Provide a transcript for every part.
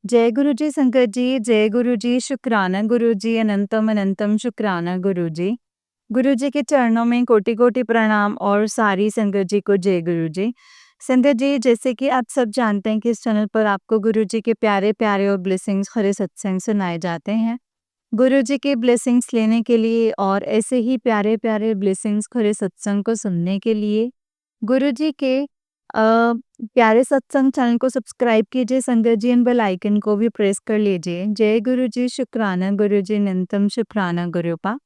जय गुरु जी संगत जी, जय गुरु जी, शुक्राना गुरु जी, अनंतम अनंतम शुक्राना गुरु जी। गुरु जी के चरणों में कोटि-कोटि प्रणाम और सारी संगत जी को जय गुरु जी। संगत जी, जैसे कि आप सब जानते हैं कि इस चैनल पर आपको गुरु जी के प्यारे-प्यारे और ब्लेसिंग्स भरे सत्संग सुनाए जाते हैं। गुरु जी के ब्लेसिंग्स लेने के लिए और ऐसे ही प्यारे-प्यारे ब्लेसिंग्स भरे सत्संग को सुनने के लिए गुरु जी के प्यारे सत्संग चैनल को सब्सक्राइब कीजिए संगत जी, एंड बेल आइकन को भी प्रेस कर लीजिए। जय गुरु जी, शुक्राना गुरु जी, अनंतम शुक्राना गुरुपा।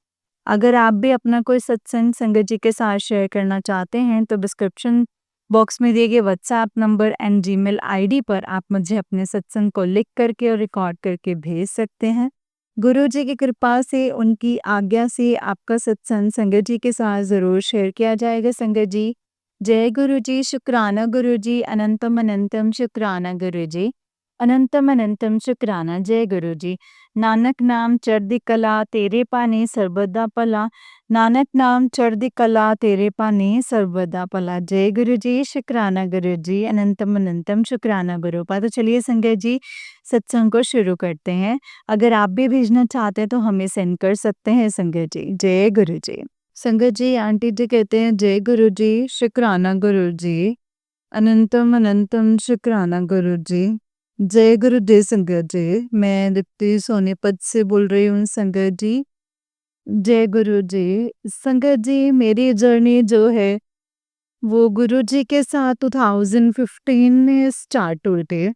अगर आप भी अपना कोई सत्संग संगत जी के साथ शेयर करना चाहते हैं तो डिस्क्रिप्शन बॉक्स में दिए गए WhatsApp number and Gmail ID पर आप मुझे अपने सत्संग को लिख करके और रिकॉर्ड करके भेज सकते हैं। गुरु जी की कृपा से, उनकी आज्ञा से आपका सत्संग संगत जी के साथ ज़रूर शेयर किया जाएगा संगत जी। जय गुरु जी, शुक्राना गुरु जी, अनंतम अनंतम शुक्राना गुरु जी, अनंतम अनंतम शुक्राना जय गुरु जी। नानक नाम चढ़दी कला तेरे पाने सर्वदा भला, नानक नाम चढ़दी कला तेरे पाने सर्वदा भला। जय गुरु जी, शुक्राना गुरु जी, अनंतम अनंतम शुक्राना गुरुपा। तो चलिए संगत जी, सत्संग को शुरू करते हैं। अगर आप भी भेजना चाहते हैं तो हमें सेंड कर सकते हैं संगत जी। जय गुरु जी। संगत जी, आंटी जी कहते हैं जय गुरु जी, शुक्राना गुरु जी, अनंतम अनंतम शुक्राना गुरु जी। जय गुरु जी संगत जी, मैं दीप्ति सोनीपत से बोल रही हूँ संगत जी। जय गुरु जी। संगत जी, मेरी जर्नी जो है वो गुरु जी के साथ 2015 में स्टार्ट हुई थी।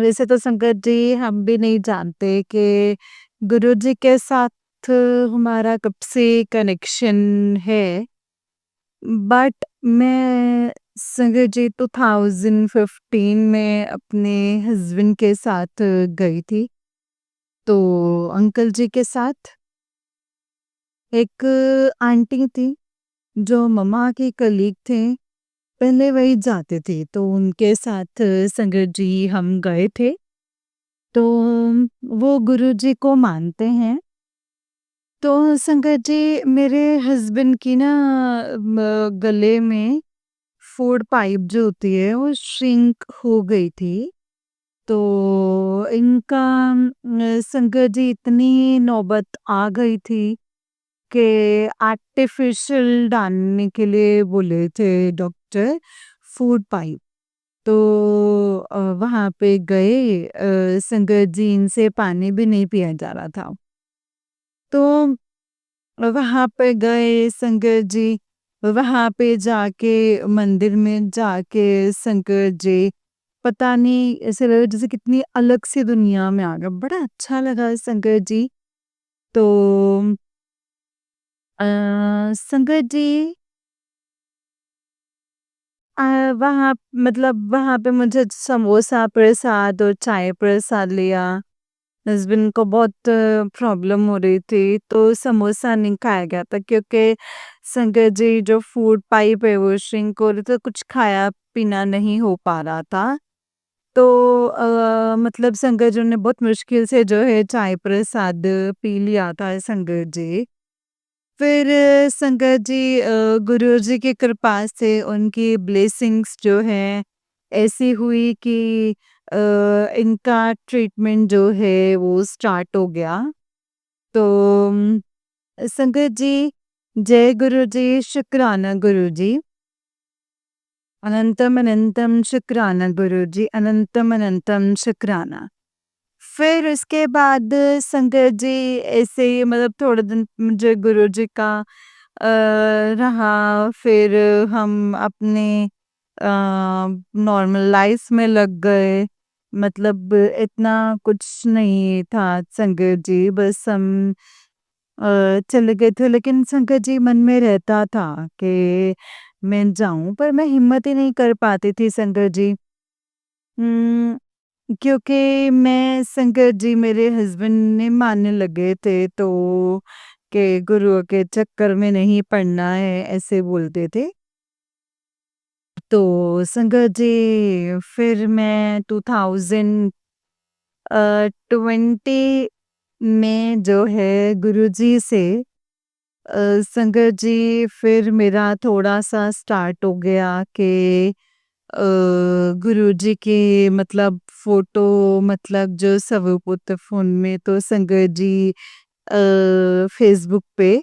वैसे तो संगत जी, हम भी नहीं जानते कि गुरु जी के साथ हमारा कब से कनेक्शन है, बट मैं संगत जी 2015 में अपने हस्बैंड के साथ गई थी। तो अंकल जी के साथ एक आंटी थी जो मम्मा की कलीग थे, पहले वही जाते थे, तो उनके साथ संगत जी हम गए थे। तो वो गुरु जी को मानते हैं। तो संगत जी, मेरे हस्बैंड की ना गले में फूड पाइप जो होती है वो श्रिंक हो गई थी। तो इनका संगत जी, इतनी नौबत आ गई थी कि आर्टिफिशियल डालने के लिए बोले थे डॉक्टर फूड पाइप। तो वहाँ पे गए, संगत जी, इनसे पानी भी नहीं पिया जा रहा था। तो वहाँ पे गए संगत जी, वहाँ पे जाके मंदिर में जाके संगत जी, पता नहीं ऐसे लगा जैसे कितनी अलग सी दुनिया में आ गए, बड़ा अच्छा लगा संगत जी। तो अ, संगत जी, अ, वहाँ मतलब वहाँ पे मुझे समोसा प्रसाद और चाय प्रसाद लिया। हस्बैंड को बहुत प्रॉब्लम हो रही थी, तो समोसा नहीं खाया गया था क्योंकि संगत जी, जो फूड पाइप है वो श्रिंक हो रही, तो कुछ खाया पीना नहीं हो पा रहा था। तो मतलब संगत जी ने बहुत मुश्किल से जो है चाय प्रसाद पी लिया था संगत जी। फिर संगत जी, गुरु जी की कृपा से उनकी ब्लेसिंग्स जो है ऐसी हुई कि अ, इनका ट्रीटमेंट जो है वो स्टार्ट हो गया। तो संगत जी, जय गुरु जी, शुक्राना गुरु जी, अनंतम अनंतम शुक्राना गुरु जी, अनंतम अनंतम शुक्राना। फिर उसके बाद संगत जी, ऐसे ही मतलब थोड़े दिन मुझे गुरु जी का रहा। फिर हम अपने नॉर्मल लाइफ में लग गए। मतलब इतना कुछ नहीं था संगत जी, बस हम चले गए थे, लेकिन संगत जी मन में रहता था कि मैं जाऊं, पर मैं हिम्मत ही नहीं कर पाती थी संगत जी। उम, क्योंकि मैं संगत जी, मेरे हस्बैंड ने मानने लगे थे तो कि गुरुओं के चक्कर में नहीं पड़ना है, ऐसे बोलते थे। तो संगत जी, फिर मैं 2020 में जो है गुरुजी से संगत जी, फिर मेरा थोड़ा-सा स्टार्ट हो गया कि गुरुजी के मतलब फ़ोटो मतलब जो सर्वोपोत फ़ोन में तो संगत जी फ़ेसबुक पे।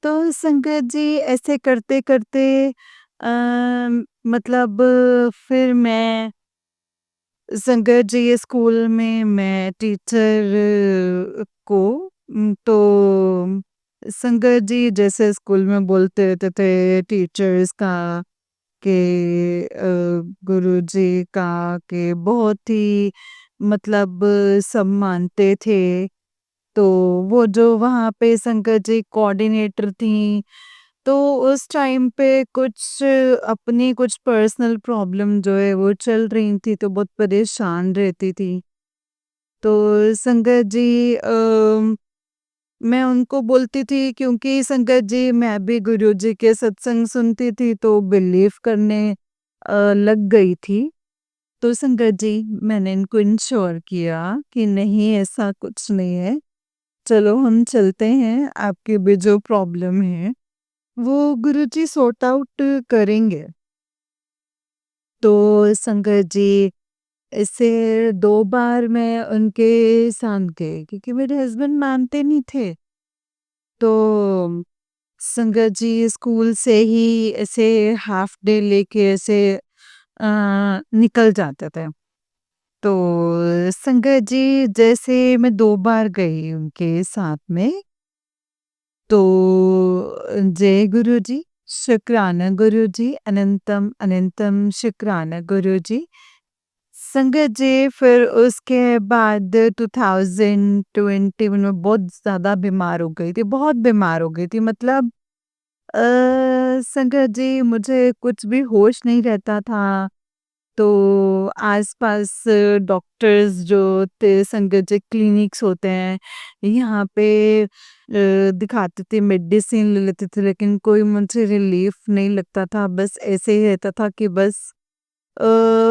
तो संगत जी ऐसे करते-करते मतलब फिर मैं संगत जी स्कूल में मैं टीचर को तो संगत जी जैसे स्कूल में बोलते रहते थे टीचर्स का के गुरुजी का के बहुत ही मतलब सब मानते थे। तो वो जो वहाँ पे संगत जी कोऑर्डिनेटर थी, तो उस टाइम पे कुछ अपनी कुछ पर्सनल प्रॉब्लम जो है वो चल रही थी तो बहुत परेशान रहती थी। तो संगत जी मैं उनको बोलती थी क्योंकि संगत जी मैं भी गुरुजी के सत्संग सुनती थी तो बिलीव करने लग गई थी। तो संगत जी मैंने इनको इंश्योर किया कि नहीं ऐसा कुछ नहीं है। चलो हम चलते हैं, आपकी भी जो प्रॉब्लम है वो गुरुजी सॉर्ट आउट करेंगे। तो संगत जी इससे 2 बार मैं उनके साथ गई क्योंकि मेरे हस्बैंड मानते नहीं थे। तो संगत जी स्कूल से ही ऐसे हाफ डे लेके ऐसे निकल जाते थे। तो संगत जी जैसे मैं 2 बार गई उनके साथ में, तो जय गुरुजी, शुक्राना गुरुजी, अनंतम अनंतम शुक्राना गुरुजी। संगत जी फिर उसके बाद 2021 में बहुत ज़्यादा बीमार हो गई थी, बहुत बीमार हो गई थी मतलब अ, संगत जी मुझे कुछ भी होश नहीं रहता था। तो आस-पास डॉक्टर्स जो थे संगत जी क्लिनिक्स होते हैं, यहाँ पे दिखाते थे, मेडिसिन ले लेते थे लेकिन कोई मुझे रिलीफ नहीं लगता था, बस ऐसे ही रहता था कि बस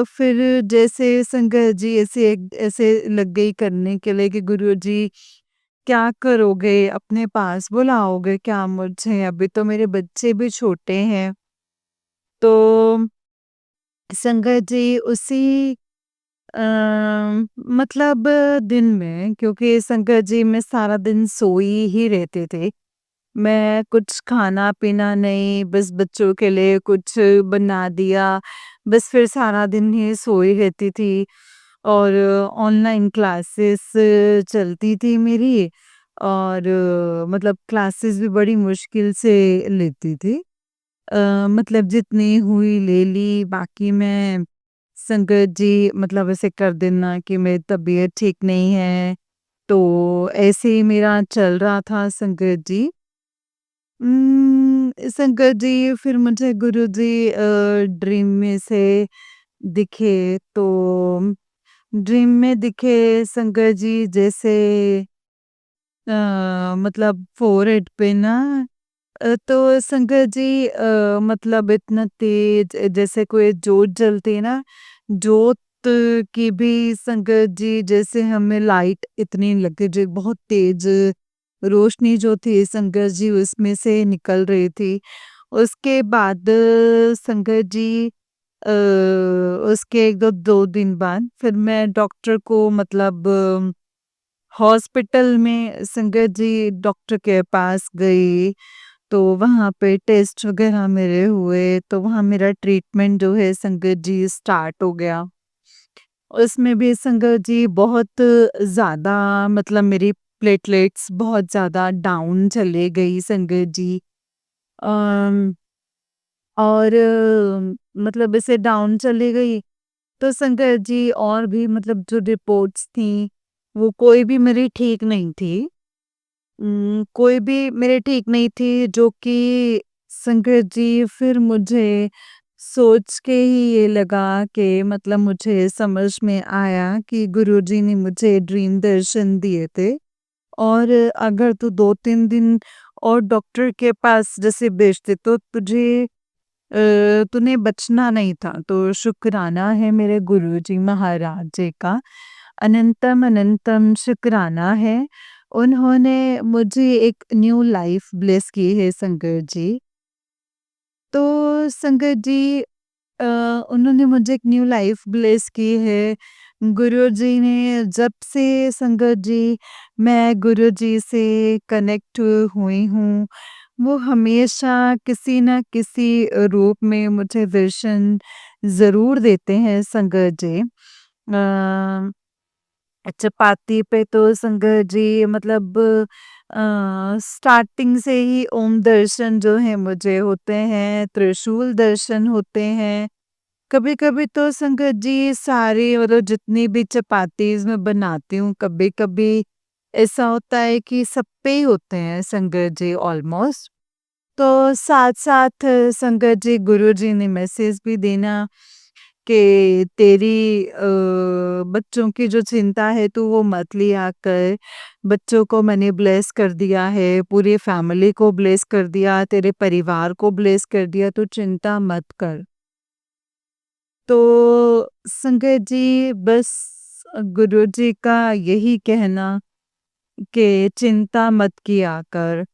फिर जैसे संगत जी ऐसे लग गई करने के लिए कि गुरुजी क्या करोगे? अपने पास बुलाओगे क्या मुझे? अभी तो मेरे बच्चे भी छोटे हैं। तो संगत जी उसी अ, मतलब दिन में क्योंकि संगत जी में सारा दिन सोई ही रहते थे। मैं कुछ खाना-पीना नहीं, बस बच्चों के लिए कुछ बना दिया, बस फिर सारा दिन ही सोई रहती थी और ऑनलाइन क्लासेस चलती थी मेरी और मतलब क्लासेस भी बड़ी मुश्किल से लेती थी। मतलब जितनी हुई ले ली, बाकी मैं संगत जी मतलब ऐसे कर देना कि मेरी तबीयत ठीक नहीं है, तो ऐसे ही मेरा चल रहा था संगत जी। संगत जी फिर मुझे गुरुजी ड्रीम में से दिखे तो ड्रीम में दिखे संगत जी जैसे मतलब फ़ोरहेड पे ना तो संगत जी मतलब इतना तेज जैसे कोई जोत जलती है ना, जोत की भी संगत जी जैसे हमें लाइट इतनी लगती जो बहुत तेज रोशनी जो थी संगत जी उसमें से निकल रही थी। उसके बाद संगत जी उसके 1-2 दिन बाद फिर मैं डॉक्टर को मतलब हॉस्पिटल में संगत जी डॉक्टर के पास गई, तो वहाँ पे टेस्ट वगैरह मेरे हुए, तो वहाँ मेरा ट्रीटमेंट जो है संगत जी स्टार्ट हो गया। उसमें भी संगत जी बहुत ज़्यादा मतलब मेरी प्लेटलेट्स बहुत ज़्यादा डाउन चले गई संगत जी। अम, और मतलब ऐसे डाउन चली गई, तो संगत जी और भी मतलब जो रिपोर्ट्स थी, वो कोई भी मेरी ठीक नहीं थी। कोई भी मेरे ठीक नहीं थी जो कि संगत जी फिर मुझे सोच के ही ये लगा कि मतलब मुझे समझ में आया कि गुरुजी ने मुझे ड्रीम दर्शन दिए थे और अगर तू 2-3 दिन और डॉक्टर के पास जैसे भेजते तो तूने बचना नहीं था। तो शुक्राना है मेरे गुरुजी महाराज जी का। अनंतम अनंतम शुक्राना है। उन्होंने मुझे एक न्यू लाइफ ब्लेस की है संगत जी। तो संगत जी अ, उन्होंने मुझे एक न्यू लाइफ ब्लेस की है। गुरुजी ने जब से संगत जी मैं गुरुजी से कनेक्ट हुई हूँ, वो हमेशा किसी न किसी रूप में मुझे दर्शन ज़रूर देते हैं संगत जी। चपाती पे तो संगत जी मतलब स्टार्टिंग से ही ओम दर्शन जो है मुझे होते हैं, त्रिशूल दर्शन होते हैं। कभी-कभी तो संगत जी सारी मतलब जितनी भी चपातीज़ मैं बनाती हूँ, कभी-कभी ऐसा होता है कि सब पे ही होते हैं संगत जी ऑलमोस्ट। तो साथ-साथ संगत जी गुरुजी ने मैसेज भी देना कि तेरी बच्चों की जो चिंता है तू वो मत लिया कर। बच्चों को मैंने ब्लेस कर दिया है, पूरी फैमिली को ब्लेस कर दिया, तेरे परिवार को ब्लेस कर दिया, तू चिंता मत कर। तो संगत जी बस गुरुजी का यही कहना कि चिंता मत किया कर,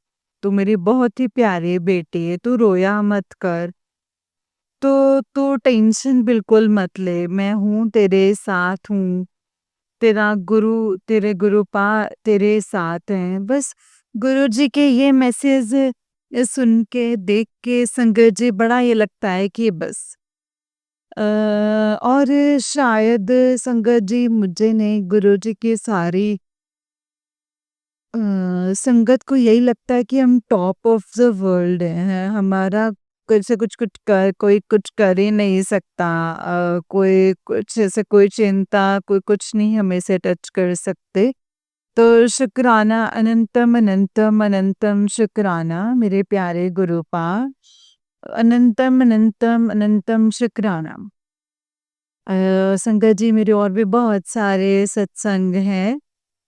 तू मेरी बहुत ही प्यारी बेटी है, तू रोया मत कर। तो तू टेंशन बिल्कुल मत ले, मैं हूँ तेरे साथ हूँ, तेरे गुरु तेरे साथ हैं। बस गुरुजी के ये मैसेज सुन के, देख के संगत जी बड़ा ये लगता है कि बस और शायद संगत जी मुझे नहीं गुरुजी की सारी संगत को यही लगता है कि हम टॉप ऑफ द वर्ल्ड हैं। हमारा कुछ से कुछ कर कोई कुछ कर ही नहीं सकता। कोई कुछ ऐसे कोई चिंता, कोई कुछ नहीं हमें से टच कर सकते। तो शुक्राना अनंतम अनंतम अनंतम शुक्राना मेरे प्यारे गुरुपाद। अनंतम अनंतम अनंतम शुक्राना। संगत जी मेरे और भी बहुत सारे सत्संग हैं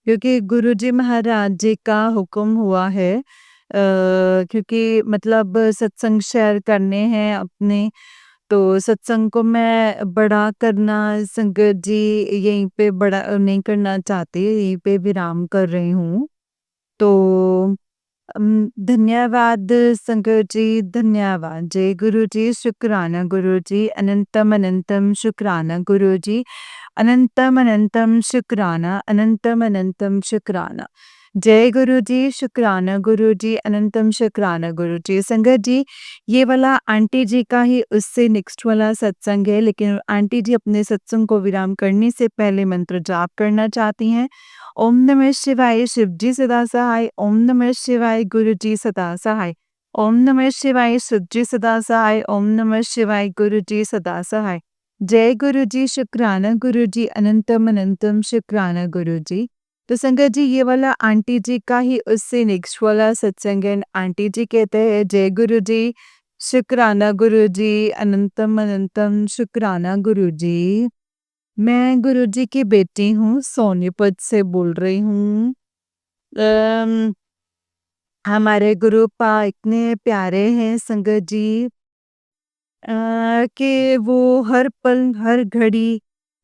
क्योंकि गुरुजी महाराज जी का हुक्म हुआ है क्योंकि मतलब सत्संग शेयर करने हैं अपने तो सत्संग को मैं बड़ा करना संगत जी यहीं पे बड़ा नहीं करना चाहती यहीं पे विराम कर रही हूँ तो धन्यवाद संगत जी, धन्यवाद। जय गुरु जी, शुक्राना गुरु जी, अनंतम अनंतम शुक्राना गुरु जी, अनंतम अनंतम शुक्राना, अनंतम अनंतम शुक्राना। जय गुरु जी, शुक्राना गुरु जी, अनंतम शुक्राना गुरु जी। संगत जी, ये वाला आंटी जी का ही उससे नेक्स्ट वाला सत्संग है, लेकिन आंटी जी अपने सत्संग को विराम करने से पहले मंत्र जाप करना चाहती हैं। ओम नमः शिवाय शिवजी सदा सहाय, ओम नमः शिवाय गुरुजी सदा सहाय, ओम नमः शिवाय शिवजी सदा सहाय, ओम नमः शिवाय गुरुजी सदा सहाय। जय गुरुजी, शुक्राना गुरुजी, अनंतम अनंतम शुक्राना गुरुजी। तो संगत जी ये वाला आंटी जी का ही उससे नेक्स्ट वाला सत्संग है। आंटी जी कहते हैं जय गुरुजी, शुक्राना गुरुजी, अनंतम अनंतम शुक्राना गुरुजी। मैं गुरुजी की बेटी हूँ, सोनीपत से बोल रही हूँ। अम, हमारे गुरुपा इतने प्यारे हैं संगत जी कि वो हर पल, हर घड़ी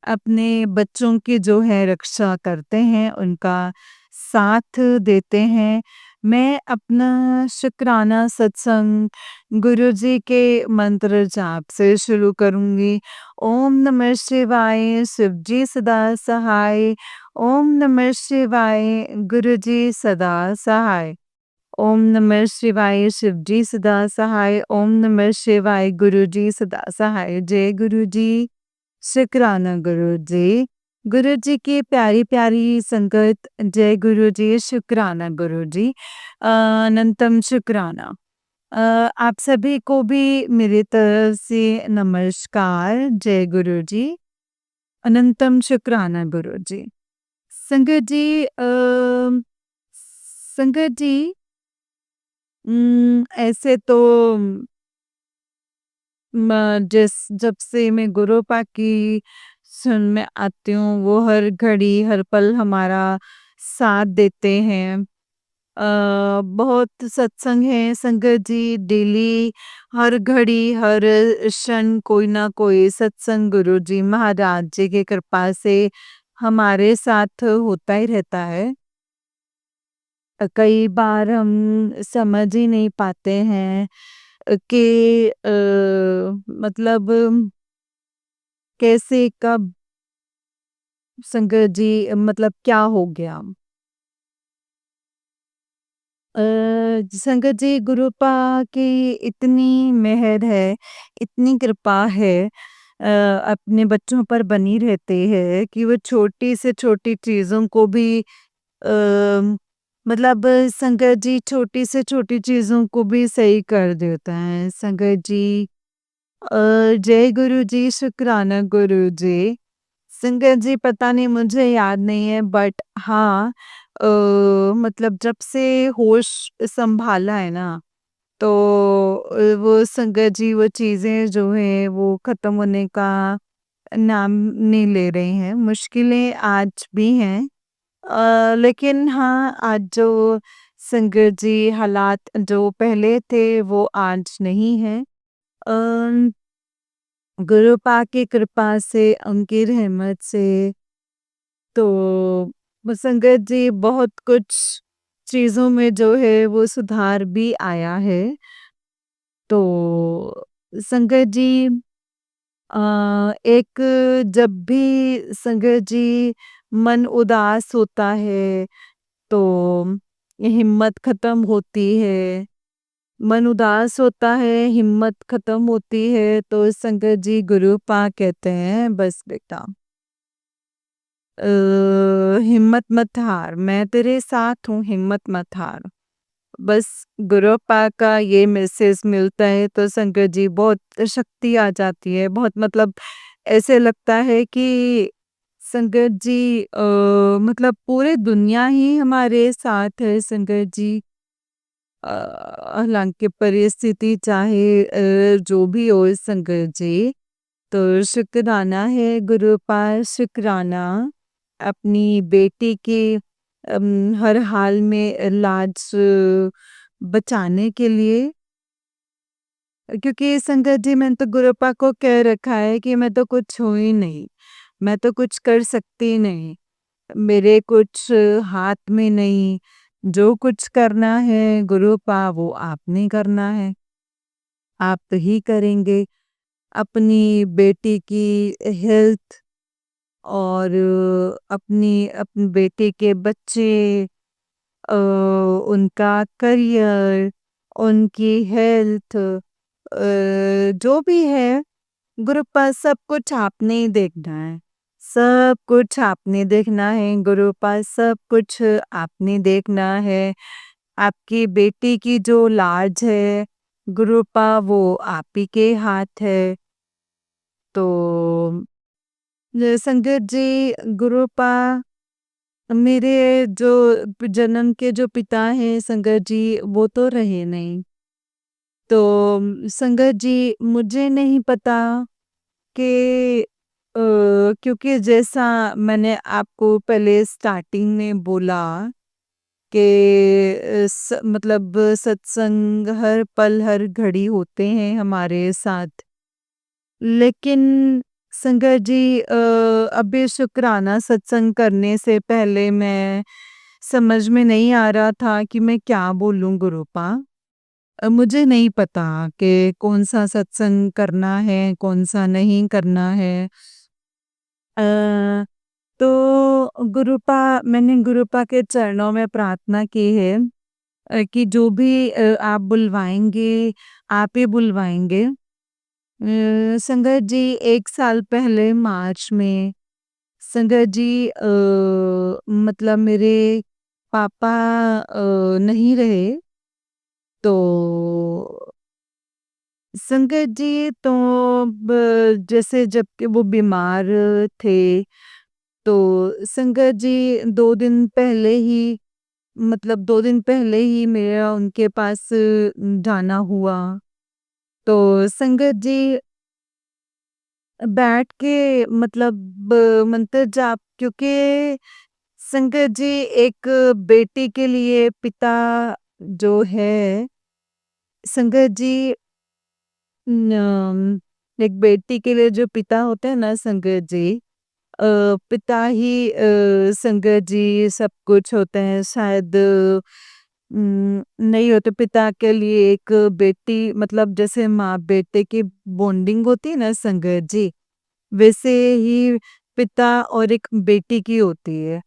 अपने बच्चों की जो है रक्षा करते हैं, उनका साथ देते हैं। मैं अपना शुक्राना सत्संग गुरुजी के मंत्र जाप से शुरू करूँगी। ओम नमः शिवाय, शिवजी सदा सहाय। ओम नमः शिवाय, गुरुजी सदा सहाय। ओम नमः शिवाय शिवजी सदा सहाय, ओम नमः शिवाय गुरुजी सदा सहाय। जय गुरुजी, शुक्राना गुरुजी। गुरुजी की प्यारी-प्यारी संगत, जय गुरुजी, शुक्राना गुरुजी। अनंतम शुक्राना। आप सभी को भी मेरी तरफ से नमस्कार, जय गुरुजी, अनंतम शुक्राना गुरुजी। संगत जी संगत जी ऐसे तो जब से मैं गुरुपा की सुन में आती हूँ वो हर घड़ी हर पल हमारा साथ देते हैं। बहुत सत्संग है संगत जी डेली हर घड़ी हर क्षण कोई ना कोई सत्संग गुरु जी महाराज जी की कृपा से हमारे साथ होता ही रहता है। कई बार हम समझ ही नहीं पाते हैं कि मतलब कैसे कब संगत जी मतलब क्या हो गया? अ, संगत जी गुरुपा की इतनी मेहर है, इतनी कृपा है अपने बच्चों पर बनी रहती है कि वो छोटी से छोटी चीज़ों को भी मतलब संगत जी छोटी से छोटी चीज़ों को भी सही कर देता है। संगत जी जय गुरु जी, शुक्राना गुरु जी। संगत जी पता नहीं मुझे याद नहीं है बट हाँ अ, मतलब जब से होश संभाला है ना तो वो संगत जी वो चीज़ें जो हैं वो ख़त्म होने का नाम नहीं ले रही हैं। मुश्किलें आज भी हैं लेकिन हाँ आज जो संगत जी हालात जो पहले थे वो आज नहीं हैं। अ, गुरु पाक की कृपा से, उनकी रहमत से तो संगत जी बहुत कुछ चीज़ों में जो है वो सुधार भी आया है। तो संगत जी एक जब भी संगत जी मन उदास होता है तो हिम्मत ख़त्म होती है। मन उदास होता है, हिम्मत ख़त्म होती है तो संगत जी गुरु पाक कहते हैं बस बेटा हिम्मत मत हार, मैं तेरे साथ हूँ हिम्मत मत हार। बस गुरु पाक का ये मैसेज मिलता है तो संगत जी बहुत शक्ति आ जाती है। बहुत मतलब ऐसे लगता है कि संगत जी मतलब पूरे दुनिया ही हमारे साथ है संगत जी। हालाँकि परिस्थिति चाहे जो भी हो संगत जी, तो शुक्राना है गुरु पास शुक्राना अपनी बेटी की हर हाल में लाज बचाने के लिए क्योंकि संगत जी मैंने तो गुरुपा को कह रखा है कि मैं तो कुछ हूँ ही नहीं, मैं तो कुछ कर सकती नहीं, मेरे कुछ हाथ में नहीं, जो कुछ करना है गुरुपा वो आपने करना है, आप ही करेंगे। अपनी बेटी की हेल्थ और अपनी बेटे के बच्चे उनका करियर, उनकी हेल्थ जो भी है गुरुपा सब कुछ आपने ही देखना है। सब कुछ आपने देखना है गुरुपा सब कुछ आपने देखना है। आपकी बेटी की जो लाज है गुरुपा वो आप ही के हाथ है। तो संगत जी गुरुपा मेरे जो जन्म के जो पिता हैं संगत जी वो तो रहे नहीं। तो संगत जी मुझे नहीं पता कि क्योंकि जैसा मैंने आपको पहले स्टार्टिंग में बोला कि मतलब सत्संग हर पल हर घड़ी होते हैं हमारे साथ लेकिन संगत जी अभी शुक्राना सत्संग करने से पहले मैं समझ में नहीं आ रहा था कि मैं क्या बोलूं गुरुपा मुझे नहीं पता कि कौन सा सत्संग करना है, कौन सा नहीं करना है। गुरुपा मैंने गुरुपा के चरणों में प्रार्थना की है कि जो भी आप बुलवाएँगे, आप ही बुलवाएँगे। संगत जी 1 साल पहले मार्च में संगत जी मतलब मेरे पापा नहीं रहे। तो संगत जी तो जैसे जबकि वो बीमार थे तो संगत जी 2 दिन पहले ही मतलब 2 दिन पहले ही मेरा उनके पास जाना हुआ। तो संगत जी बैठ के मतलब मंतर जाप क्योंकि संगत जी एक बेटी के लिए पिता जो है संगत जी एक बेटी के लिए जो पिता होते हैं ना संगत जी पिता ही संगत जी सब कुछ होते हैं शायद नहीं होते पिता के लिए एक बेटी मतलब जैसे माँ बेटे की बॉन्डिंग होती है ना संगत जी वैसे ही पिता और एक बेटी की होती है।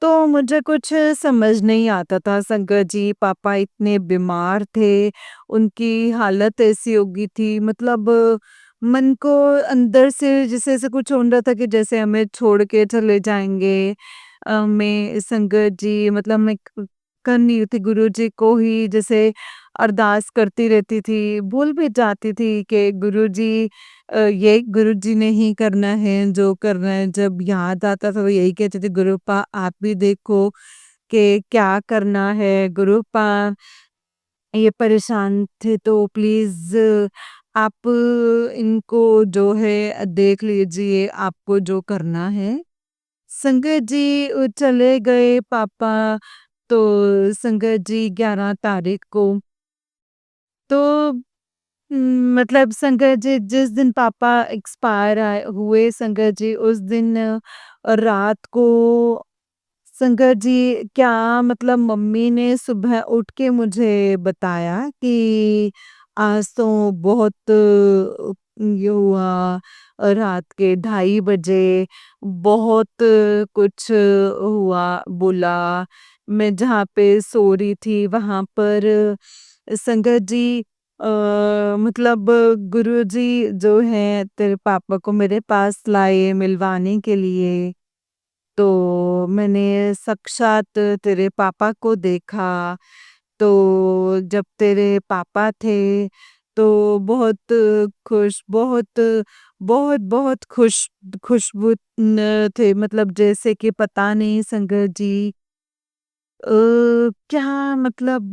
तो मुझे कुछ समझ नहीं आता था संगत जी, पापा इतने बीमार थे, उनकी हालत ऐसी हो गई थी, मतलब मन को अंदर से जैसे ऐसे कुछ हो रहा था कि जैसे हमें छोड़ के चले जाएँगे। मैं संगत जी, मतलब मैं कर नहीं रही थी, गुरुजी को ही जैसे अरदास करती रहती थी, भूल भी जाती थी कि गुरुजी ये गुरुजी ने ही करना है, जो करना है। जब याद आता था, वो यही कहते थे, "गुरुपा आप भी देखो कि क्या करना है, गुरुपा ये परेशान थे तो प्लीज़ आप इनको जो है देख लीजिए, आपको जो करना है।" संगत जी चले गए पापा, तो संगत जी 11 तारीख को, तो मतलब संगत जी जिस दिन पापा एक्सपायर हुए संगत जी, उस दिन रात को संगत जी, क्या मतलब मम्मी ने सुबह उठ के मुझे बताया कि आज तो बहुत ये हुआ, रात के 2:30 बजे बहुत कुछ हुआ, बोला। मैं जहाँ पे सो रही थी वहाँ पर संगत जी, मतलब गुरुजी जो है तेरे पापा को मेरे पास लाए मिलवाने के लिए। तो मैंने साक्षात तेरे पापा को देखा, तो जब तेरे पापा थे, तो बहुत खुश, बहुत बहुत बहुत खुशबू न थे, मतलब जैसे कि पता नहीं संगत जी क्या मतलब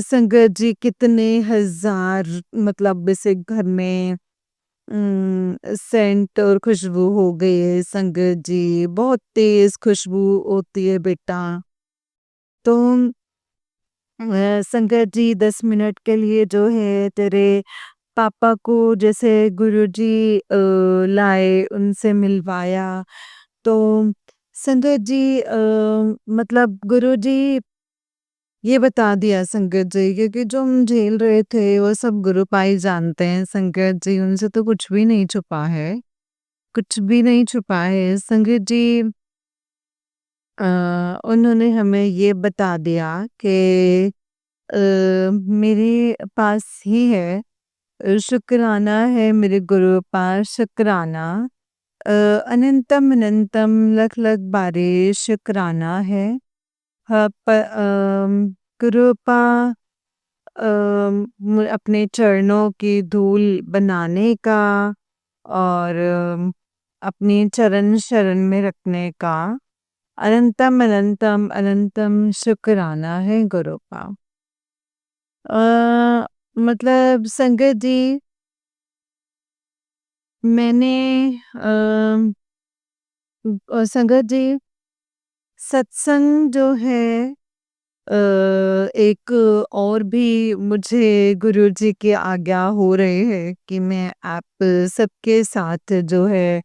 संगत जी कितने हजार, मतलब ऐसे घर में सेंट और खुशबू हो गई है संगत जी, बहुत तेज खुशबू होती है बेटा। तो संगत जी 10 मिनट के लिए जो है तेरे पापा को जैसे गुरुजी लाए, उनसे मिलवाया। तो संगत जी मतलब गुरुजी ये बता दिया संगत जी, क्योंकि जो हम झेल रहे थे वो सब गुरु पाई जानते हैं संगत जी, उनसे तो कुछ भी नहीं छुपा है, कुछ भी नहीं छुपा है संगत जी। अ, उन्होंने हमें ये बता दिया कि मेरे पास ही है, शुक्राना है मेरे गुरु पास, शुक्राना, अ, अनंतम अनंतम लख लख बारे शुक्राना है। कृपा अपने चरणों की धूल बनाने का और अपने चरण शरण में रखने का अनंतम अनंतम अनंतम शुक्राना है गुरु का। मतलब संगत जी, मैंने संगत जी, सत्संग जो है अ, एक और भी मुझे गुरुजी की आज्ञा हो रहे हैं कि मैं आप सबके साथ जो है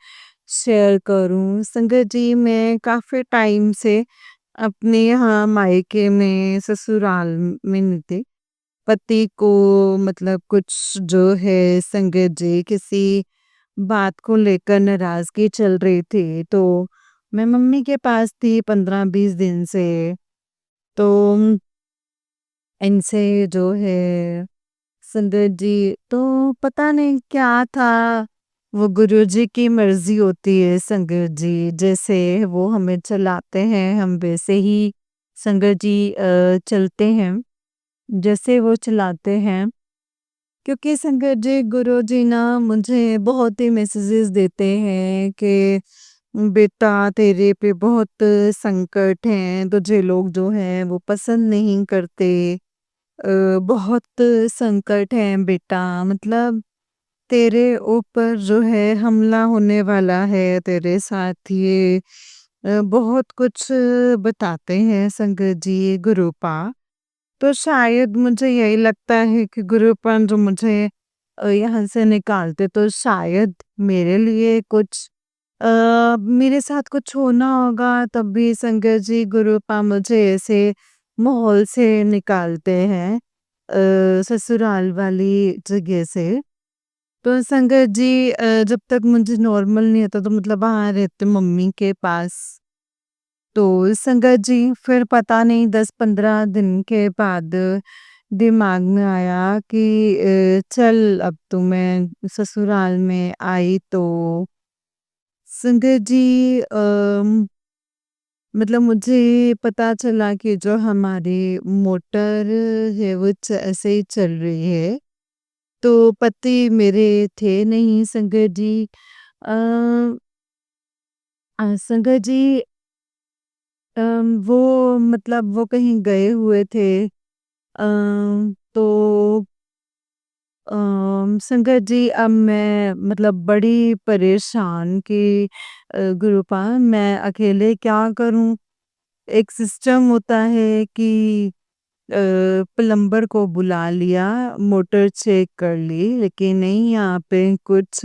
शेयर करूं। संगत जी, मैं काफ़ी टाइम से अपने यहाँ मायके में ससुराल में नहीं थी। पति को मतलब कुछ जो है संगत जी किसी बात को लेकर नाराज़गी चल रही थी, तो मैं मम्मी के पास थी 15-20 दिन से। तो इनसे जो है संगत जी, तो पता नहीं क्या था, वो गुरुजी की मर्ज़ी होती है संगत जी, जैसे वो हमें चलाते हैं हम वैसे ही संगत जी चलते हैं, जैसे वो चलाते हैं। क्योंकि संगत जी गुरुजी ना मुझे बहुत ही मैसेजेस देते हैं कि बेटा तेरे पे बहुत संकट हैं, तुझे लोग जो हैं वो पसंद नहीं करते, बहुत संकट है बेटा, मतलब तेरे ऊपर जो है हमला होने वाला है, तेरे साथ ये बहुत कुछ बताते हैं संगत जी गुरुपा। तो शायद मुझे यही लगता है कि गुरुपा जो मुझे यहाँ से निकालते, तो शायद मेरे लिए कुछ मेरे साथ कुछ होना होगा, तब भी संगत जी गुरुपा मुझे ऐसे माहौल से निकालते हैं, ससुराल वाली जगह से। तो संगत जी जब तक मुझे नॉर्मल नहीं होता तो मतलब वहाँ रहते मम्मी के पास। तो संगत जी फिर पता नहीं 10-15 दिन के बाद दिमाग में आया कि चल अब तो मैं ससुराल में आई तो संगत जी मतलब मुझे पता चला कि जो हमारी मोटर है वो ऐसे ही चल रही है। तो पति मेरे थे नहीं संगत जी। अ, संगत जी वो मतलब वो कहीं गए हुए थे। तो संगत जी अब मैं मतलब बड़ी परेशान कि गुरुपा मैं अकेले क्या करूं। एक सिस्टम होता है कि प्लम्बर को बुला लिया, मोटर चेक कर ली, लेकिन नहीं यहाँ पे कुछ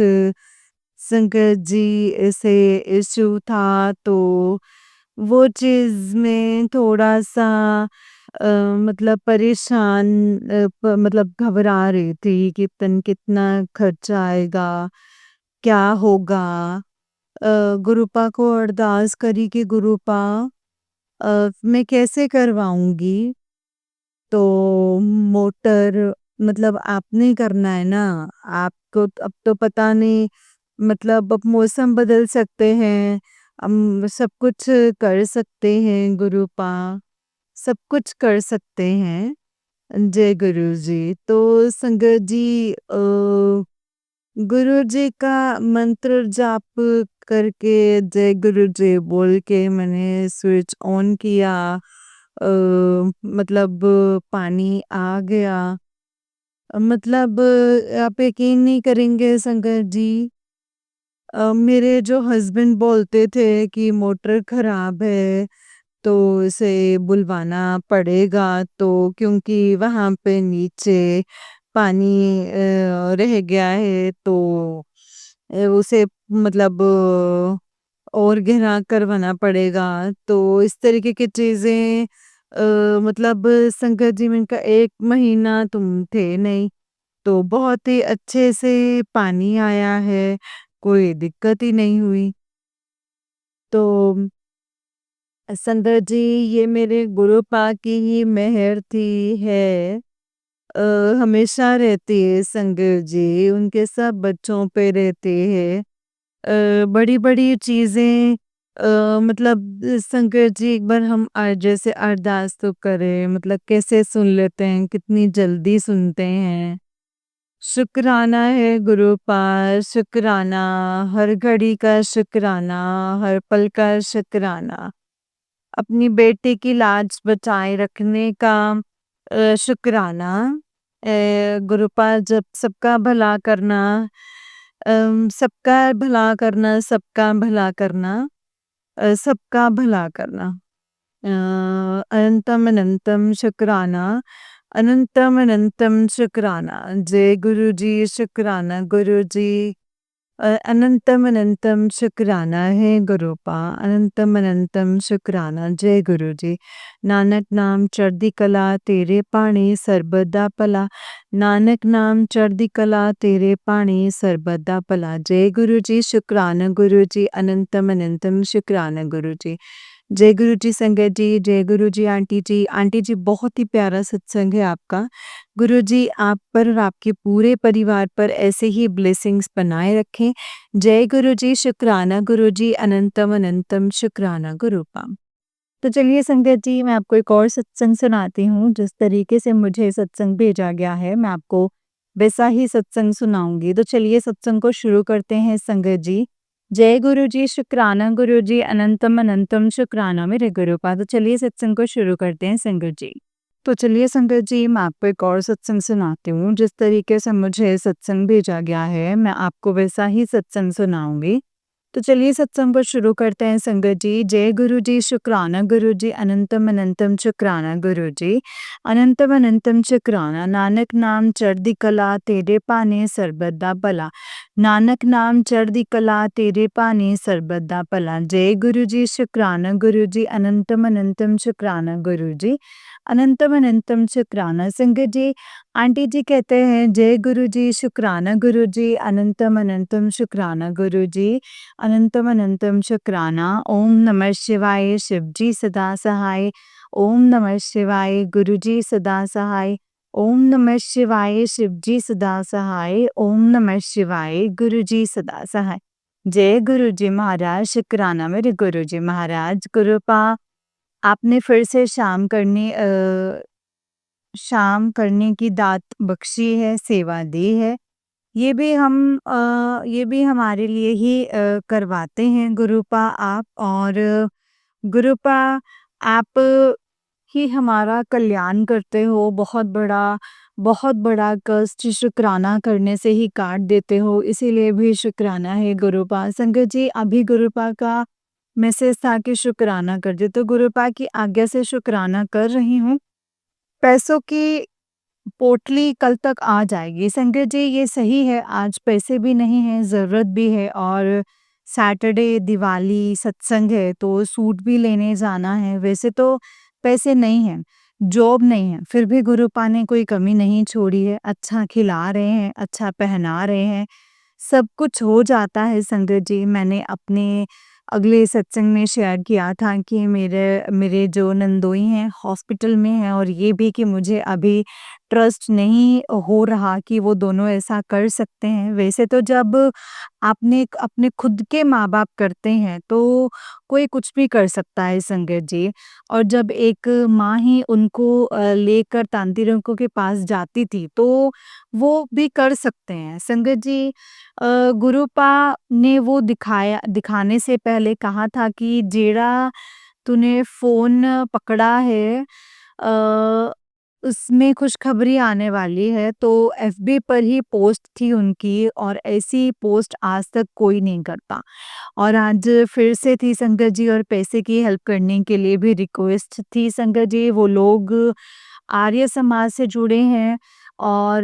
संगत जी ऐसे इश्यू था तो वो चीज़ में थोड़ा-सा अ, मतलब परेशान मतलब घबरा रही थी कि पता नहीं कितना खर्चा आएगा, क्या होगा? गुरुपा को अरदास करी कि गुरुपा मैं कैसे करवाऊँगी? तो मोटर मतलब आपने करना है ना, आपको अब तो पता नहीं मतलब अब मौसम बदल सकते हैं, हम सब कुछ कर सकते हैं गुरुपा, सब कुछ कर सकते हैं। जय गुरु जी। तो संगत जी गुरु जी का मंत्र जाप करके जय गुरु जी बोल के मैंने स्विच ऑन किया। अ, मतलब पानी आ गया। मतलब आप यकीन नहीं करेंगे संगत जी। मेरे जो हस्बैंड बोलते थे कि मोटर खराब है तो इसे बुलवाना पड़ेगा तो क्योंकि वहाँ पे नीचे पानी रह गया है तो उसे मतलब और गहरा करवाना पड़ेगा। तो इस तरीके की चीज़ें मतलब संगत जी में का 1 महीना तुम थे नहीं, तो बहुत ही अच्छे से पानी आया है, कोई दिक्कत ही नहीं हुई। तो संगत जी ये मेरे गुरुपा की ही मेहर थी है। अ, हमेशा रहती है संगत जी, उनके सब बच्चों पे रहती है। बड़ी-बड़ी चीज़ें मतलब संगत जी एक बार हम जैसे अरदास तो करें मतलब कैसे सुन लेते हैं, कितनी जल्दी सुनते हैं। शुक्राना है गुरु पास शुक्राना, हर घड़ी का शुक्राना, हर पल का शुक्राना। अपनी बेटी की लाज बचाए रखने का शुक्राना। गुरुपाल जब सबका भला करना सबका भला करना, सबका भला करना, सबका भला करना। अनंतम अनंतम शुक्राना, अनंतम अनंतम शुक्राना। जय गुरु जी शुक्राना गुरु जी। अनंतम अनंतम शुक्राना है गुरुपा अनंतम अनंतम शुक्राना जय गुरु जी। नानक नाम चढ़दी कला तेरे पाणी सरबदा भला। नानक नाम चढ़दी कला तेरे पाणी सरबदा भला। जय गुरु जी शुक्राना गुरु जी अनंतम अनंतम शुक्राना गुरु जी। जय गुरु जी संगत जी, जय गुरु जी आंटी जी। आंटी जी बहुत ही प्यारा सत्संग है आपका। गुरु जी आप पर और आपके पूरे परिवार पर ऐसे ही ब्लेसिंग्स बनाए रखें। जय गुरु जी, शुक्राना गुरु जी, अनंतम अनंतम शुक्राना गुरुपा। तो चलिए संगत जी मैं आपको एक और सत्संग सुनाती हूँ, जिस तरीके से मुझे सत्संग भेजा गया है मैं आपको वैसा ही सत्संग सुनाऊँगी। तो चलिए सत्संग को शुरू करते हैं संगत जी। जय गुरु जी, शुक्राना गुरु जी, अनंतम अनंतम शुक्राना मेरे गुरुपा। तो चलिए सत्संग को शुरू करते हैं संगत जी। तो चलिए संगत जी मैं आपको एक और सत्संग सुनाती हूँ, जिस तरीके से मुझे सत्संग भेजा गया है मैं आपको वैसा ही सत्संग सुनाऊँगी। तो चलिए सत्संग को शुरू करते हैं संगत जी। जय गुरु जी, शुक्राना गुरु जी, अनंतम अनंतम शुक्राना गुरु जी, अनंतम अनंतम शुक्राना। नानक नाम चढ़दी कला तेरे पाने सरबत दा भला। नानक नाम चढ़दी कला तेरे पानी सरबत दा भला। जय गुरु जी शुकराना गुरु जी अनंतम अनंतम शुकराना गुरु जी अनंतम अनंतम शुकराना। संगत जी आंटी जी कहते हैं जय गुरु जी शुकराना गुरु जी अनंतम अनंतम शुकराना गुरु जी अनंतम अनंतम शुकराना। ओम नमः शिवाय शिव जी सदा सहाय। ओम नमः शिवाय गुरु जी सदा सहाय। ओम नमः शिवाय शिव जी सदा सहाय। ओम नमः शिवाय गुरु जी सदा सहाय। जय गुरु जी महाराज शुकराना मेरे गुरु जी महाराज। गुरुपा आपने फिर से शाम करने की दात बख्शी है, सेवा दी है। ये भी हमारे लिए ही करवाते हैं गुरुपा आप। और गुरुपा आप ही हमारा कल्याण करते हो। बहुत बड़ा कष्ट शुक्राना करने से ही काट देते हो, इसीलिए भी शुक्राना है गुरुपा। संगत जी अभी गुरुपा का मैसेज था कि शुक्राना कर दे, तो गुरुपा की आज्ञा से शुक्राना कर रही हूँ। पैसों की पोटली कल तक आ जाएगी। संगत जी ये सही है, आज पैसे भी नहीं है, ज़रूरत भी है और सैटरडे दिवाली सत्संग है तो सूट भी लेने जाना है। वैसे तो पैसे नहीं हैं, जॉब नहीं है, फिर भी गुरुपा ने कोई कमी नहीं छोड़ी है। अच्छा खिला रहे हैं, अच्छा पहना रहे हैं, सब कुछ हो जाता है। संगत जी मैंने अपने अगले सत्संग में शेयर किया था कि मेरे मेरे जो नंदोई हैं हॉस्पिटल में हैं, और ये भी कि मुझे अभी ट्रस्ट नहीं हो रहा कि वो दोनों ऐसा कर सकते हैं। वैसे तो जब आपने अपने खुद के माँ-बाप करते हैं तो कोई कुछ भी कर सकता है संगत जी। और जब एक माँ ही उनको लेकर तांत्रिकों के पास जाती थी तो वो भी कर सकते हैं। संगत जी गुरुपा ने वो दिखाने से पहले कहा था कि जेड़ा तूने फ़ोन पकड़ा है अ, उसमें खुशखबरी आने वाली है। तो एफबी पर ही पोस्ट थी उनकी, और ऐसी पोस्ट आज तक कोई नहीं करता। और आज फिर से थी संगत जी, और पैसे की हेल्प करने के लिए भी रिक्वेस्ट थी संगत जी। वो लोग आर्य समाज से जुड़े हैं और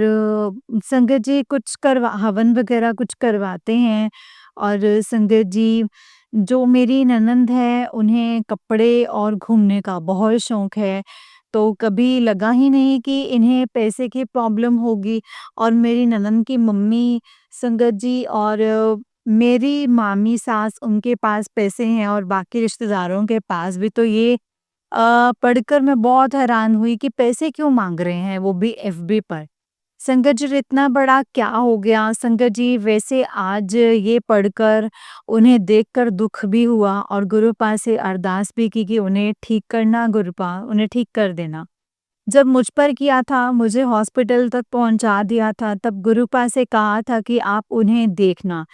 संगत जी कुछ करवा हवन वगैरह कुछ करवाते हैं। और संगत जी जो मेरी ननंद है उन्हें कपड़े और घूमने का बहुत शौक है, तो कभी लगा ही नहीं कि इन्हें पैसे की प्रॉब्लम होगी। और मेरी ननंद की मम्मी संगत जी और मेरी मामी सास उनके पास पैसे हैं और बाकी रिश्तेदारों के पास भी। तो ये पढ़कर मैं बहुत हैरान हुई कि पैसे क्यों मांग रहे हैं, वो भी एफबी पर। संगत जी इतना बड़ा क्या हो गया संगत जी। वैसे आज ये पढ़कर उन्हें देखकर दुख भी हुआ और गुरुपा से अरदास भी की कि उन्हें ठीक करना गुरुपा, उन्हें ठीक कर देना। जब मुझ पर किया था, मुझे हॉस्पिटल तक पहुंचा दिया था, तब गुरुपा से कहा था कि आप उन्हें देखना।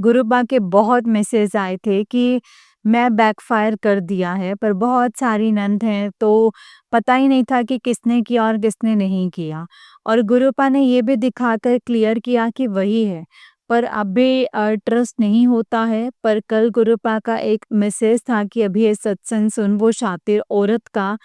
गुरुपा के बहुत मैसेज आए थे कि मैं बैकफायर कर दिया है, पर बहुत सारी नंद हैं तो पता ही नहीं था कि किसने किया और किसने नहीं किया। और गुरुपा ने ये भी दिखाकर क्लियर किया कि वही है। पर अभी ट्रस्ट नहीं होता है। पर कल गुरुपा का एक मैसेज था कि अभी ये सत्संग सुन, वो शातिर औरत का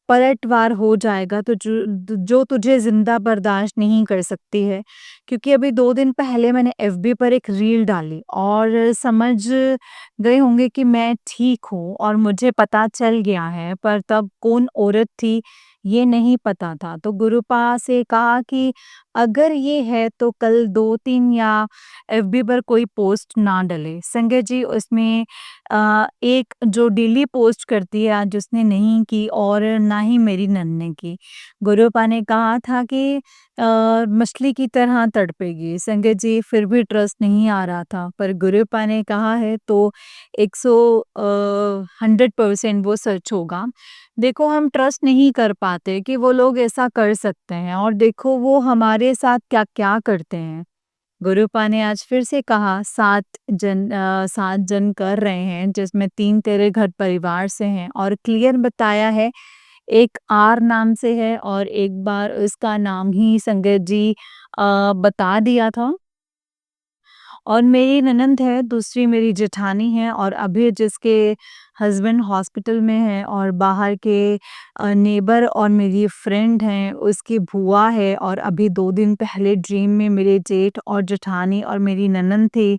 पलटवार हो जाएगा, तो जो तुझे ज़िंदा बर्दाश्त नहीं कर सकती है। क्योंकि अभी 2 दिन पहले मैंने एफबी पर एक रील डाली और समझ गए होंगे कि मैं ठीक हूँ और मुझे पता चल गया है, पर तब कौन औरत थी ये नहीं पता था। तो गुरुपा से कहा कि अगर ये है तो कल 2-3 या एफबी पर कोई पोस्ट ना डले। संजय जी उसमें एक जो डेली पोस्ट करती है आज उसने नहीं की, और ना ही मेरी नन ने की। गुरुपा ने कहा था कि मछली की तरह तड़पेगी। संगत जी फिर भी ट्रस्ट नहीं आ रहा था, पर गुरुपा ने कहा है तो 100% वो सच होगा। देखो हम ट्रस्ट नहीं कर पाते कि वो लोग ऐसा कर सकते हैं, और देखो वो हमारे साथ क्या-क्या करते हैं। गुरुपा ने आज फिर से कहा 7 जन कर रहे हैं, जिसमें 3 तेरे घर परिवार से हैं, और क्लियर बताया है एक आर नाम से है और एक बार उसका नाम ही संगत जी बता दिया था। और मेरी ननंद है, दूसरी मेरी जेठानी है और अभी जिसके हस्बैंड हॉस्पिटल में हैं और बाहर के नेबर और मेरी फ्रेंड हैं, उसकी बुआ है और अभी 2 दिन पहले ड्रीम में मेरे जेठ और जेठानी और मेरी ननंद थी।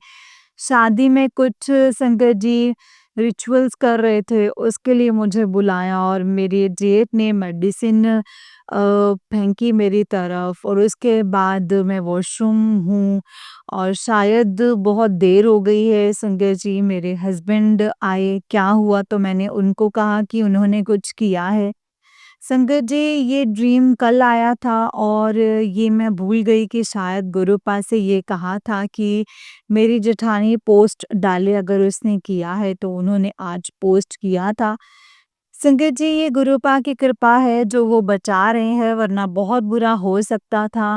शादी में कुछ संगत जी रिचुअल्स कर रहे थे, उसके लिए मुझे बुलाया और मेरे जेठ ने मेडिसिन फेंकी मेरी तरफ और उसके बाद मैं वॉशरूम हूँ और शायद बहुत देर हो गई है संगत जी, मेरे हस्बैंड आए, क्या हुआ? तो मैंने उनको कहा कि उन्होंने कुछ किया है। संगत जी, ये ड्रीम कल आया था और ये मैं भूल गई कि शायद गुरुपा से ये कहा था कि मेरी जेठानी पोस्ट डाले अगर उसने किया है तो उन्होंने आज पोस्ट किया था। संगत जी, ये गुरुपा की कृपा है जो वो बचा रहे हैं वरना बहुत बुरा हो सकता था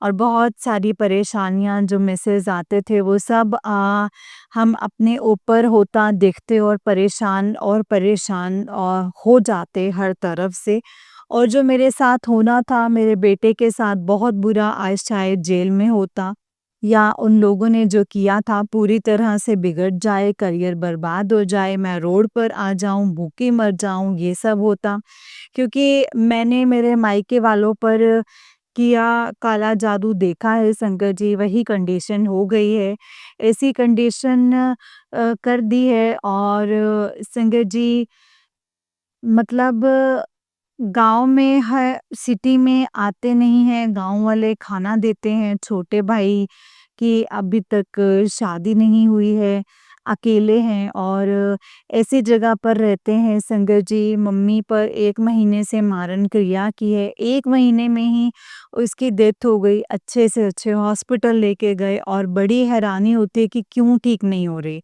और बहुत सारी परेशानियां जो मैसेज आते थे वो सब हम अपने ऊपर होता देखते और परेशान हो जाते हर तरफ से। और जो मेरे साथ होना था मेरे बेटे के साथ बहुत बुरा, आज शायद जेल में होता या उन लोगों ने जो किया था पूरी तरह से बिगड़ जाए, करियर बर्बाद हो जाए, मैं रोड पर आ जाऊं, भूखी मर जाऊं, ये सब होता। क्योंकि मैंने मेरे मायके वालों पर किया काला जादू देखा है संगत जी, वही कंडीशन हो गई है। ऐसी कंडीशन कर दी है और संगत जी मतलब गाँव में है, सिटी में आते नहीं हैं, गाँव वाले खाना देते हैं, छोटे भाई की अभी तक शादी नहीं हुई है, अकेले हैं और ऐसी जगह पर रहते हैं संगत जी, मम्मी पर 1 महीने से मारन क्रिया की है, 1 महीने में ही उसकी डेथ हो गई, अच्छे से अच्छे हॉस्पिटल लेके गए और बड़ी हैरानी होती है कि क्यों ठीक नहीं हो रही।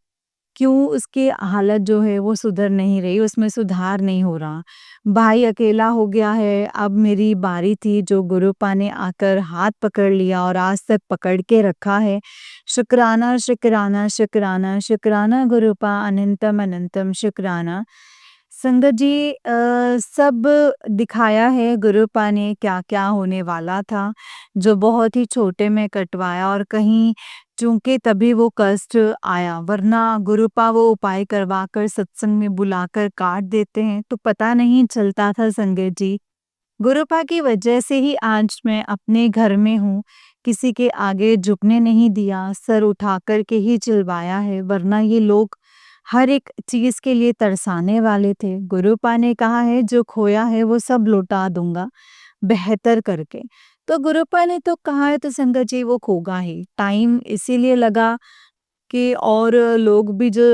क्यों उसकी हालत जो है वो सुधर नहीं रही, उसमें सुधार नहीं हो रहा। भाई अकेला हो गया है, अब मेरी बारी थी जो गुरुपा ने आकर हाथ पकड़ लिया और आज तक पकड़ के रखा है। शुक्राना, शुक्राना, शुक्राना, शुक्राना गुरुपा अनंतम अनंतम शुक्राना। संगत जी सब दिखाया है गुरुपा ने क्या-क्या होने वाला था, जो बहुत ही छोटे में कटवाया और कहीं चूँकि तभी वो कष्ट आया, वरना गुरुपा वो उपाय करवाकर सत्संग में बुलाकर काट देते हैं, तो पता नहीं चलता था संगत जी। गुरुपा की वजह से ही आज मैं अपने घर में हूँ, किसी के आगे झुकने नहीं दिया, सर उठा कर के ही चिल्लाया है, वरना ये लोग हर एक चीज़ के लिए तरसाने वाले थे। गुरुपा ने कहा है जो खोया है वो सब लौटा दूँगा, बेहतर करके। तो गुरुपा ने तो कहा है तो संगत जी वो खोगा ही। टाइम इसीलिए लगा कि और लोग भी जो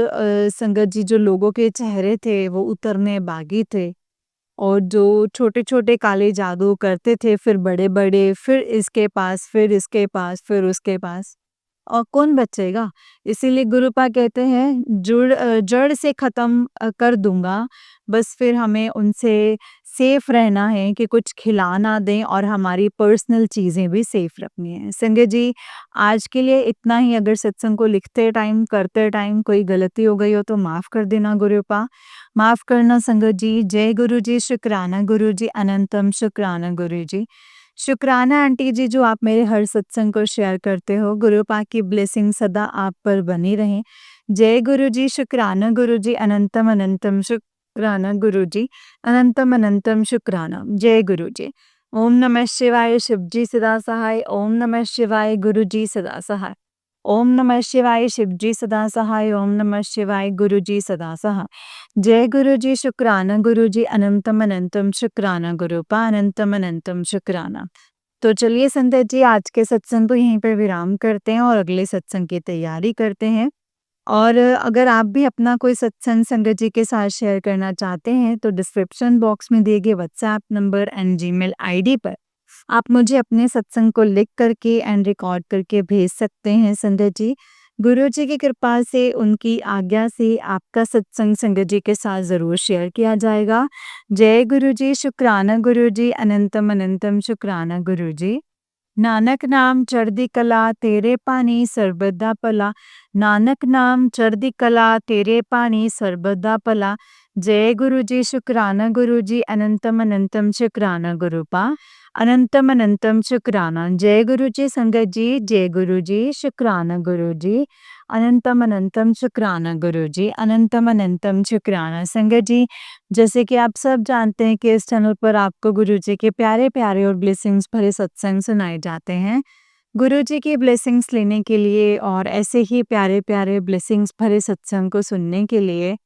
संगत जी जो लोगों के चेहरे थे वो उतरने बागी थे। और जो छोटे-छोटे काले जादू करते थे, फिर बड़े-बड़े, फिर इसके पास, फिर इसके पास, फिर उसके पास। और कौन बचेगा? इसीलिए गुरुपा कहते हैं जड़ से ख़त्म कर दूँगा, बस फिर हमें उनसे सेफ रहना है कि कुछ खिला ना दें और हमारी पर्सनल चीज़ें भी सेफ रखनी है। संगत जी, आज के लिए इतना ही, अगर सत्संग को लिखते टाइम, करते टाइम कोई गलती हो गई हो तो माफ़ कर देना गुरुपा। माफ़ करना संगत जी। जय गुरु जी, शुक्राना गुरु जी, अनंतम शुक्राना गुरु जी। शुक्राना आंटी जी जो आप मेरे हर सत्संग को शेयर करते हो, गुरु पाक की ब्लेसिंग सदा आप पर बनी रहें। जय गुरु जी, शुक्राना गुरु जी, अनंतम अनंतम शुक्राना गुरु जी, अनंतम अनंतम शुक्राना। जय गुरु जी। ओम नमः शिवाय, शिव जी सदा सहाय, ओम नमः शिवाय, गुरु जी सदा सहाय। ओम नमः शिवाय, शिव जी सदा सहाय, ओम नमः शिवाय, गुरु जी सदा सहाय। जय गुरु जी, शुक्राना गुरु जी, अनंतम अनंतम शुक्राना गुरुपा, अनंतम अनंतम शुक्राना। तो चलिए संतत जी, आज के सत्संग को यहीं पर विराम करते हैं और अगले सत्संग की तैयारी करते हैं। और अगर आप भी अपना कोई सत्संग संगत जी के साथ शेयर करना चाहते हैं तो डिस्क्रिप्शन बॉक्स में दिए गए WhatsApp number and Gmail ID पर आप मुझे अपने सत्संग को लिख करके एंड रिकॉर्ड करके भेज सकते हैं संगत जी। गुरु जी की कृपा से, उनकी आज्ञा से आपका सत्संग संगत जी के साथ ज़रूर शेयर किया जाएगा। जय गुरु जी, शुक्राना गुरु जी, अनंतम अनंतम शुक्राना गुरु जी। नानक नाम चढ़दी कला तेरे पानी सरबदा भला, नानक नाम चढ़दी कला तेरे पानी सरबदा भला, जय गुरु जी शुक्राना गुरु जी अनंतम अनंतम शुक्राना गुरुपा अनंतम अनंतम शुक्राना जय गुरु जी संगत जी जय गुरु जी शुक्राना गुरु जी अनंतम अनंतम शुक्राना गुरु जी अनंतम अनंतम शुक्राना संगत जी। जैसे कि आप सब जानते हैं कि इस चैनल पर आपको गुरु जी के प्यारे प्यारे और ब्लेसिंग्स भरे सत्संग सुनाए जाते हैं। गुरु जी की ब्लेसिंग्स लेने के लिए और ऐसे ही प्यारे प्यारे ब्लेसिंग्स भरे सत्संग को सुनने के लिए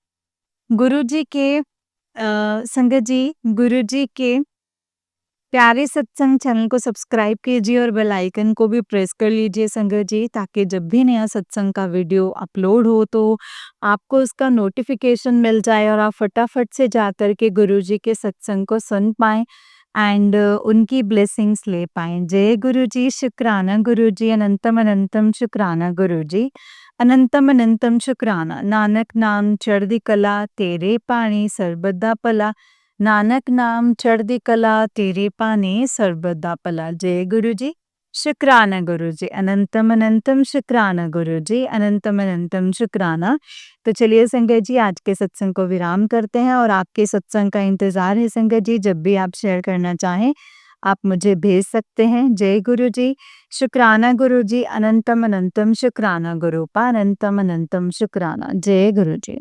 गुरु जी के संगत जी गुरु जी के प्यारे सत्संग चैनल को सब्सक्राइब कीजिए और बेल आइकन को भी प्रेस कर लीजिए संगत जी, ताकि जब भी नया सत्संग का वीडियो अपलोड हो तो आपको उसका नोटिफिकेशन मिल जाए और आप फटाफट से जाकर के गुरु जी के सत्संग को सुन पाएं एंड उनकी ब्लेसिंग्स ले पाएं। जय गुरु जी शुक्राना गुरु जी अनंतम अनंतम शुक्राना गुरु जी अनंतम अनंतम शुक्राना। नानक नाम चढ़दी कला तेरे पानी सर्बत दा भला नानक नाम चढ़दी कला तेरे पानी सर्बत दा भला। जय गुरु जी शुक्राना गुरु जी अनंतम अनंतम शुक्राना गुरु जी अनंतम अनंतम शुक्राना। तो चलिए संगत जी आज के सत्संग को विराम करते हैं और आपके सत्संग का इंतजार है संगत जी। जब भी आप शेयर करना चाहें आप मुझे भेज सकते हैं। जय गुरु जी शुक्राना गुरु जी अनंतम अनंतम शुक्राना गुरुपा अनंतम अनंतम शुक्राना। जय गुरु जी।